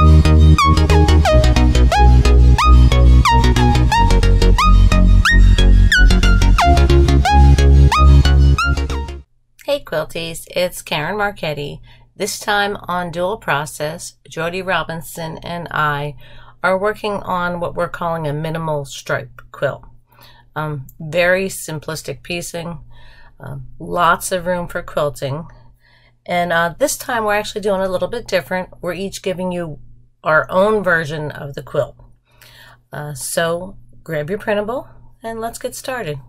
Hey Quilties, it's Karen Marchetti. This time on Dual Process, Jody Robinson and I are working on what we're calling a minimal stripe quilt. Very simplistic piecing, lots of room for quilting. And this time we're actually doing a little bit different. We're each giving you our own version of the quilt. So grab your printable and let's get started.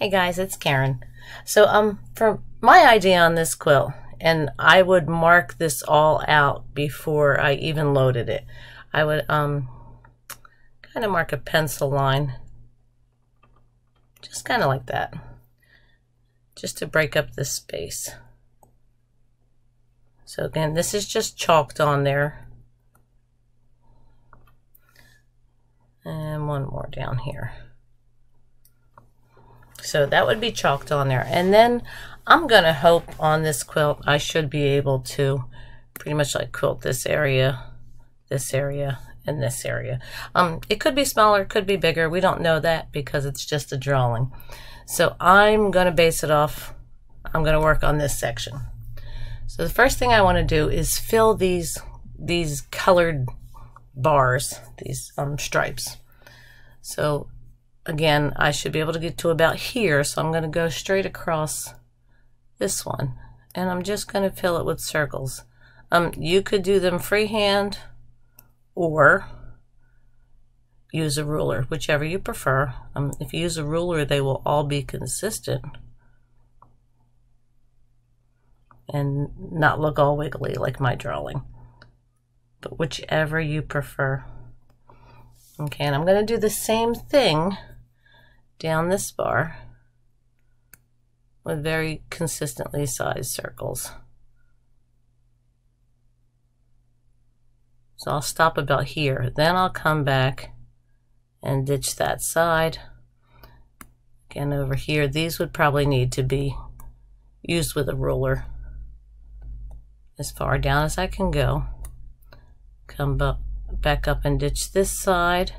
Hey guys, it's Karen. So for my idea on this quilt, and I would mark this all out before I even loaded it. I would kind of mark a pencil line, just kind of like that, just to break up this space. So again, this is just chalked on there. And one more down here. So that would be chalked on there. And then I'm going to hope on this quilt I should be able to pretty much like quilt this area, and this area. It could be smaller, it could be bigger. We don't know that because it's just a drawing. So I'm going to base it off, I'm going to work on this section. So the first thing I want to do is fill these colored bars, these stripes. So again, I should be able to get to about here, so I'm going to go straight across this one, and I'm just going to fill it with circles. You could do them freehand or use a ruler, whichever you prefer. If you use a ruler, they will all be consistent and not look all wiggly like my drawing, but whichever you prefer. Okay, and I'm going to do the same thing down this bar with very consistently sized circles. So I'll stop about here, then I'll come back and ditch that side. Again, over here, these would probably need to be used with a ruler as far down as I can go. Come back up and ditch this side.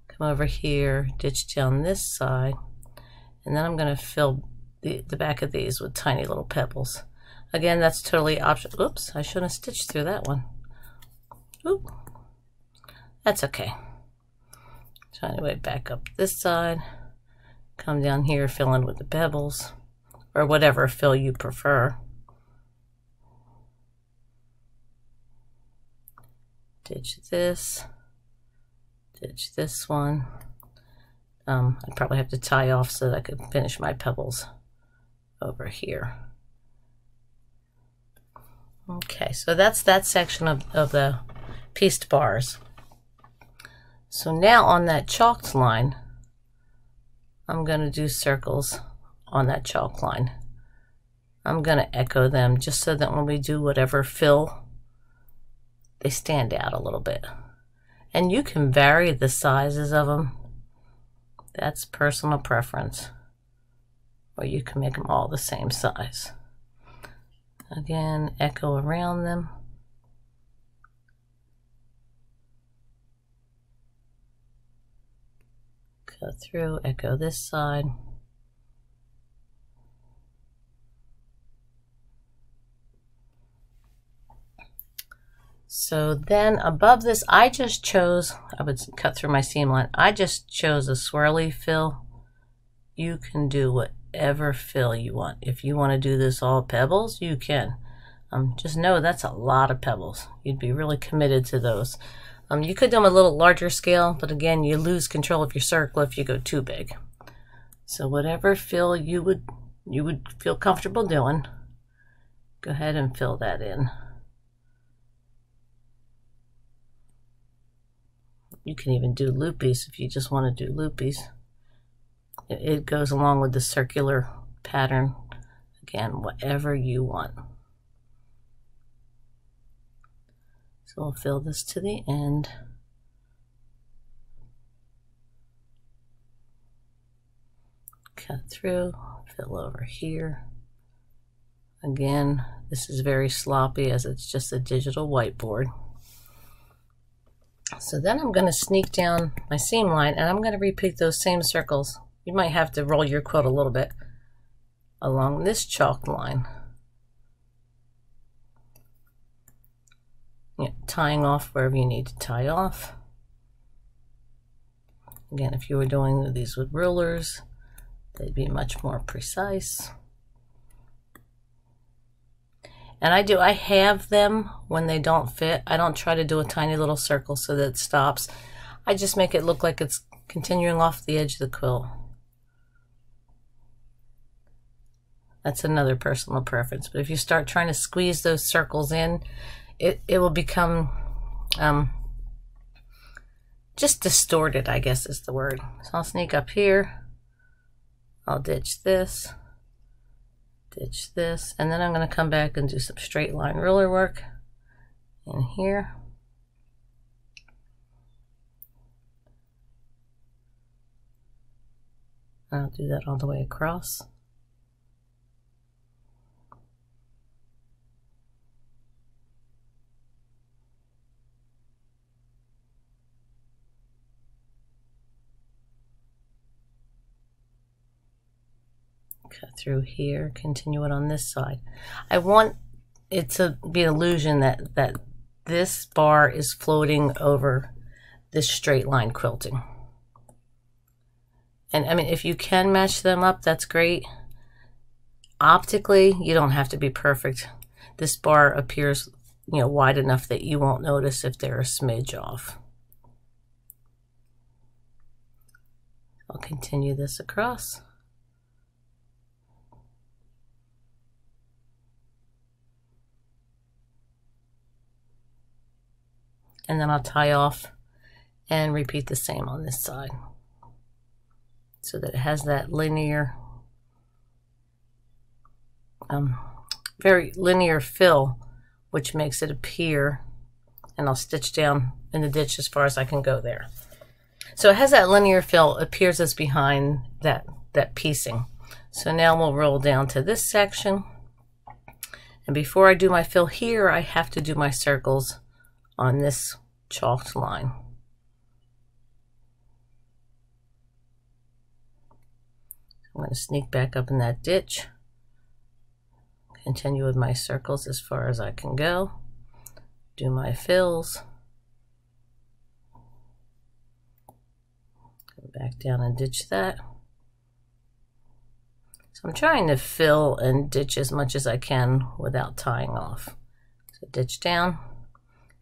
Come over here, ditch down this side, and then I'm going to fill the back of these with tiny little pebbles. Again, that's totally optional. Oops, I shouldn't have stitched through that one. Oop, that's okay. So anyway, back up this side, come down here, fill in with the pebbles, or whatever fill you prefer. Ditch this. Ditch this one. I'd probably have to tie off so that I could finish my pebbles over here. Okay, so that's that section of the pieced bars. So now on that chalked line, I'm going to do circles on that chalk line. I'm going to echo them just so that when we do whatever fill, they stand out a little bit. And you can vary the sizes of them. That's personal preference. Or you can make them all the same size. Again, echo around them. Go through, echo this side. So then above this, I just chose, I would cut through my seam line, I just chose a swirly fill. You can do whatever fill you want. If you want to do this all pebbles, you can. Just know that's a lot of pebbles. You'd be really committed to those. You could do them a little larger scale, but again, you lose control of your circle if you go too big. So whatever fill you would feel comfortable doing, go ahead and fill that in. You can even do loopies if you just want to do loopies. It goes along with the circular pattern. Again, whatever you want. So we'll fill this to the end. Cut through, fill over here. Again, this is very sloppy as it's just a digital whiteboard. So then I'm going to sneak down my seam line and I'm going to repeat those same circles. You might have to roll your quilt a little bit along this chalk line. Yeah, tying off wherever you need to tie off. Again, if you were doing these with rulers, they'd be much more precise. And I have them when they don't fit. I don't try to do a tiny little circle so that it stops. I just make it look like it's continuing off the edge of the quilt. That's another personal preference. But if you start trying to squeeze those circles in, it will become just distorted, I guess is the word. So I'll sneak up here. I'll ditch this, and then I'm going to come back and do some straight line ruler work in here. I'll do that all the way across. Cut through here, continue it on this side. I want it to be an illusion that this bar is floating over this straight line quilting. And I mean, if you can match them up, that's great. Optically, you don't have to be perfect. This bar appears, you know, wide enough that you won't notice if they're a smidge off. I'll continue this across. And then I'll tie off and repeat the same on this side so that it has that linear, very linear fill, which makes it appear, and I'll stitch down in the ditch as far as I can go there. So it has that linear fill, appears as behind that piecing. So now we'll roll down to this section. And before I do my fill here, I have to do my circles on this chalked line. I'm going to sneak back up in that ditch, continue with my circles as far as I can go, do my fills, go back down and ditch that. So I'm trying to fill and ditch as much as I can without tying off. So ditch down.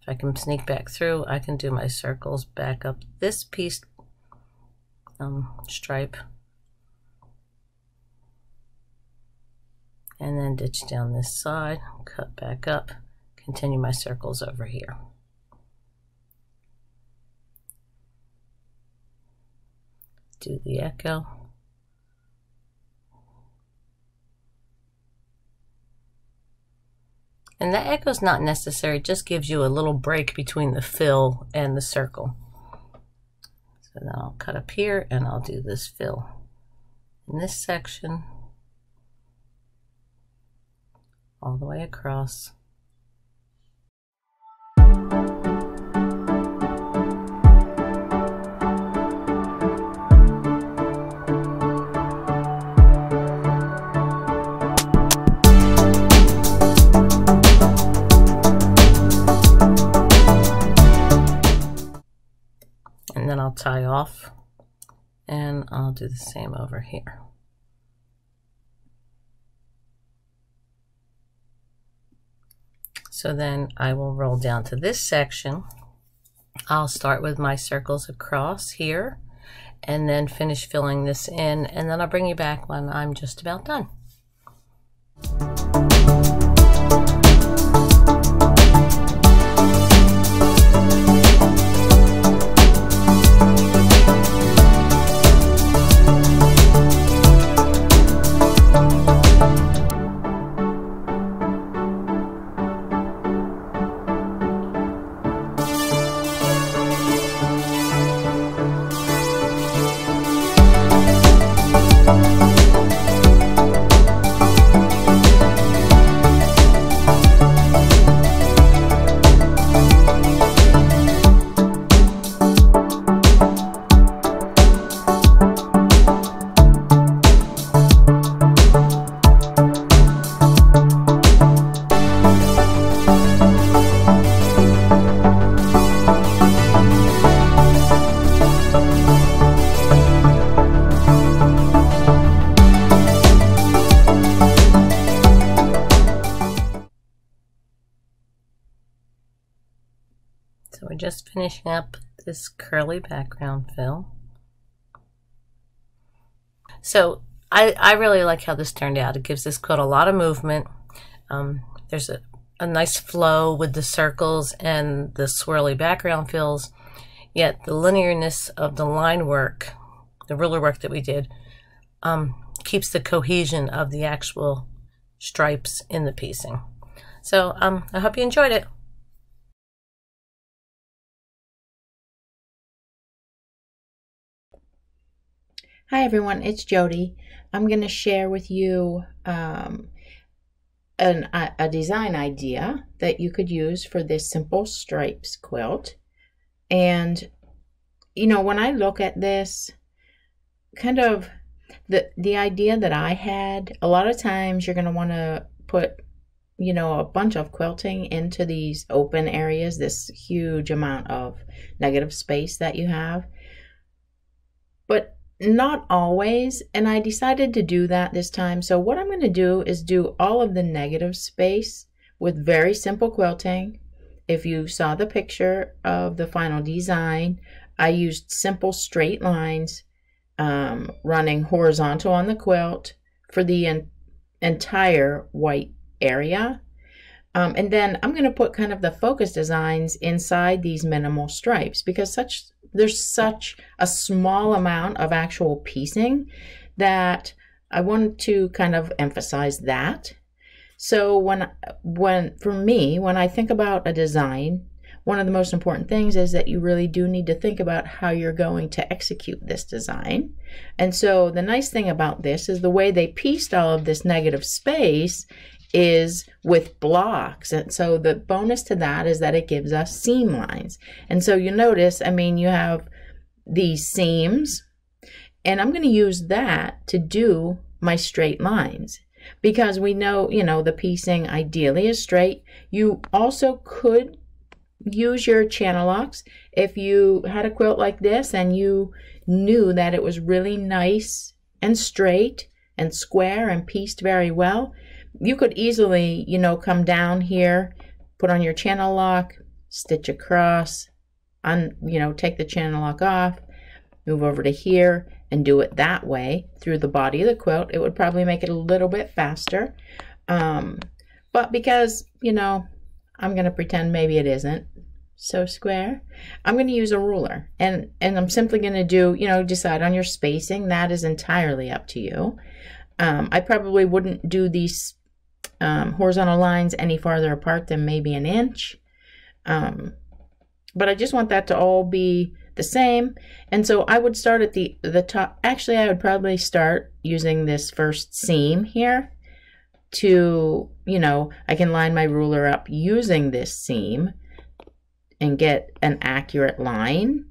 If I can sneak back through, I can do my circles back up this piece stripe, and then ditch down this side, cut back up, continue my circles over here. Do the echo. And that echo is not necessary, it just gives you a little break between the fill and the circle. So now I'll cut up here and I'll do this fill in this section all the way across. And then I'll tie off and I'll do the same over here. So then I will roll down to this section. I'll start with my circles across here and then finish filling this in, and then I'll bring you back when I'm just about done. just finishing up this curly background fill. So I really like how this turned out. It gives this quilt a lot of movement. There's a nice flow with the circles and the swirly background fills, yet the linearness of the line work, the ruler work that we did, keeps the cohesion of the actual stripes in the piecing. So I hope you enjoyed it. Hi everyone, it's Jody. I'm going to share with you a design idea that you could use for this simple stripes quilt. And you know, when I look at this, kind of the idea that I had, a lot of times you're going to want to put, you know, a bunch of quilting into these open areas, this huge amount of negative space that you have. But not always, and I decided to do that this time. So what I'm going to do is do all of the negative space with very simple quilting. If you saw the picture of the final design, I used simple straight lines running horizontal on the quilt for the entire white area. And then I'm going to put kind of the focus designs inside these minimal stripes, because there's such a small amount of actual piecing that I want to kind of emphasize that. So for me, when I think about a design, one of the most important things is that you really do need to think about how you're going to execute this design. And so the nice thing about this is the way they pieced all of this negative space is with blocks. And so the bonus to that is that it gives us seam lines. And so you notice, I mean, you have these seams, and I'm going to use that to do my straight lines, because we know, you know, the piecing ideally is straight. You also could use your channel locks if you had a quilt like this and you knew that it was really nice and straight and square and pieced very well. You could easily, you know, come down here, put on your channel lock, stitch across, you know, take the channel lock off, move over to here, and do it that way through the body of the quilt. It would probably make it a little bit faster. But because, you know, I'm going to pretend maybe it isn't so square, I'm going to use a ruler. And I'm simply going to do, you know, decide on your spacing. That is entirely up to you. I probably wouldn't do these horizontal lines any farther apart than maybe an inch. But I just want that to all be the same. And so I would start at the top. Actually, I would probably start using this first seam here to, you know, I can line my ruler up using this seam and get an accurate line.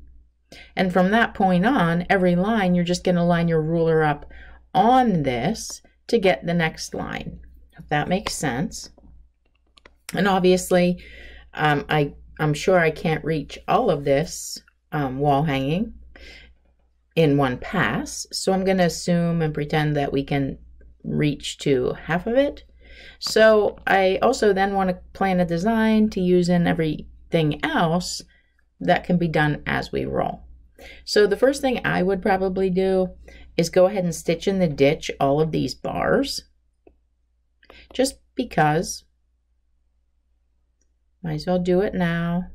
And from that point on, every line, you're just going to line your ruler up on this to get the next line, if that makes sense. And obviously, I'm sure I can't reach all of this wall hanging in one pass, so I'm going to assume and pretend that we can reach to half of it. So I also then want to plan a design to use in everything else that can be done as we roll. So the first thing I would probably do is go ahead and stitch in the ditch all of these bars, just because. Might as well do it now.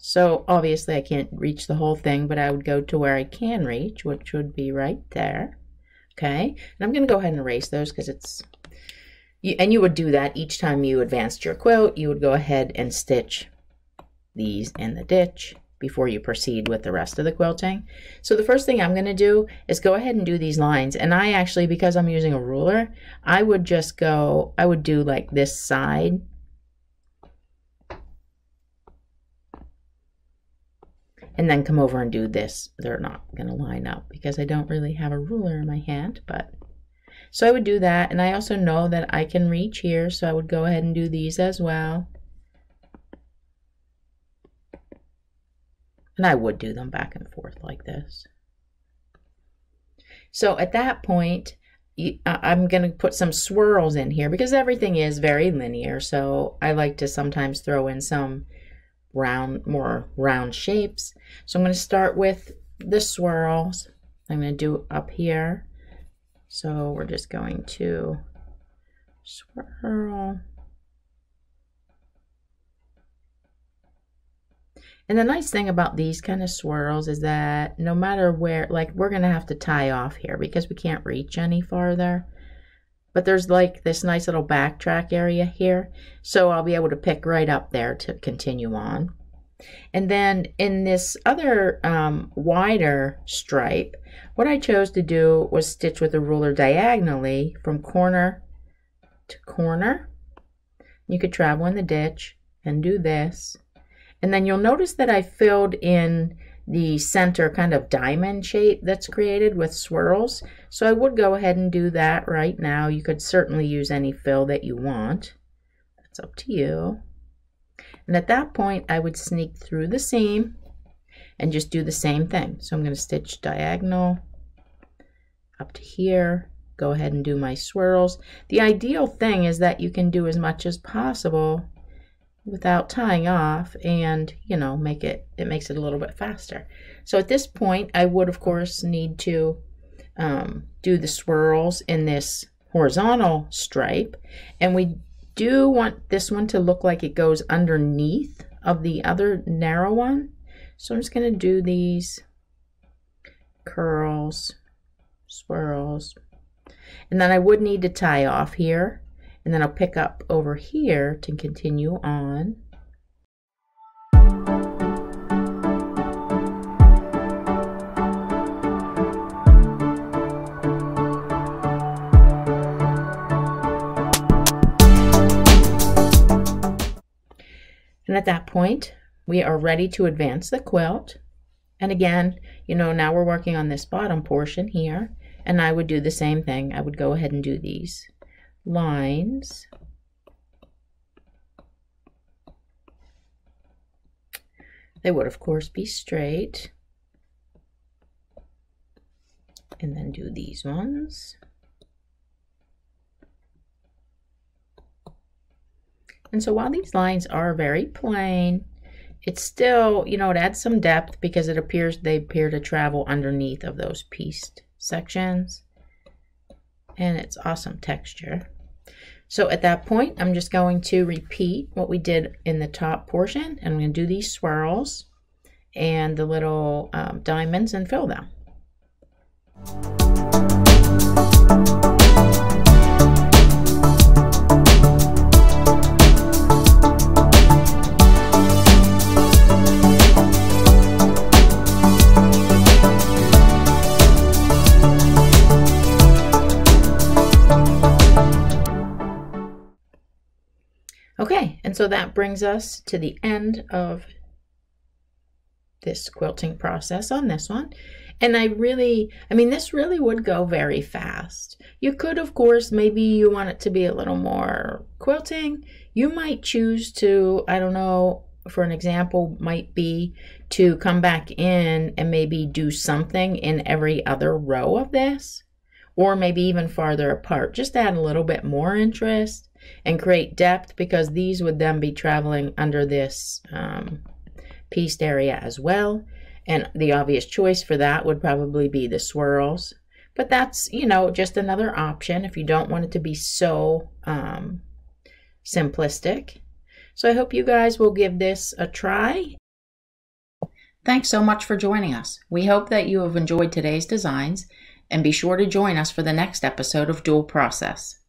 So obviously I can't reach the whole thing, but I would go to where I can reach, which would be right there. Okay, and I'm going to go ahead and erase those because it's, and you would do that each time you advanced your quilt. You would go ahead and stitch these in the ditch before you proceed with the rest of the quilting. So the first thing I'm going to do is go ahead and do these lines. And I actually, because I'm using a ruler, I would just go, I would do like this side. And then come over and do this. They're not going to line up because I don't really have a ruler in my hand, but so I would do that. And I also know that I can reach here, so I would go ahead and do these as well. And I would do them back and forth like this. So at that point, I'm going to put some swirls in here because everything is very linear. So I like to sometimes throw in some more round shapes. So I'm going to start with the swirls. I'm going to do up here. So we're just going to swirl. And the nice thing about these kind of swirls is that no matter where, like we're going to have to tie off here because we can't reach any farther. But there's like this nice little backtrack area here. So I'll be able to pick right up there to continue on. And then in this other wider stripe, what I chose to do was stitch with a ruler diagonally from corner to corner. You could travel in the ditch and do this. And then you'll notice that I filled in the center kind of diamond shape that's created with swirls. So I would go ahead and do that right now. You could certainly use any fill that you want. That's up to you. And at that point, I would sneak through the seam and just do the same thing. So I'm going to stitch diagonal up to here. Go ahead and do my swirls. The ideal thing is that you can do as much as possible without tying off, and it makes it a little bit faster. So at this point I would of course need to do the swirls in this horizontal stripe, and we do want this one to look like it goes underneath of the other narrow one. So I'm just going to do these curls, swirls, and then I would need to tie off here. And then I'll pick up over here to continue on. And at that point, we are ready to advance the quilt. And again, now we're working on this bottom portion here. And I would do the same thing. I would go ahead and do these lines. They would of course be straight, and then do these ones. And so while these lines are very plain, it's still, it adds some depth because they appear to travel underneath of those pieced sections. And it's awesome texture. So at that point, I'm just going to repeat what we did in the top portion, and I'm going to do these swirls and the little diamonds and fill them. Okay, and so that brings us to the end of this quilting process on this one. And this really would go very fast. You could, of course, maybe you want it to be a little more quilting. You might choose to, I don't know, for an example, might be to come back in and maybe do something in every other row of this, or maybe even farther apart. Just add a little bit more interest and create depth, because these would then be traveling under this pieced area as well. And the obvious choice for that would probably be the swirls. But that's, just another option if you don't want it to be so simplistic. So I hope you guys will give this a try. Thanks so much for joining us. We hope that you have enjoyed today's designs, and be sure to join us for the next episode of Dual Process.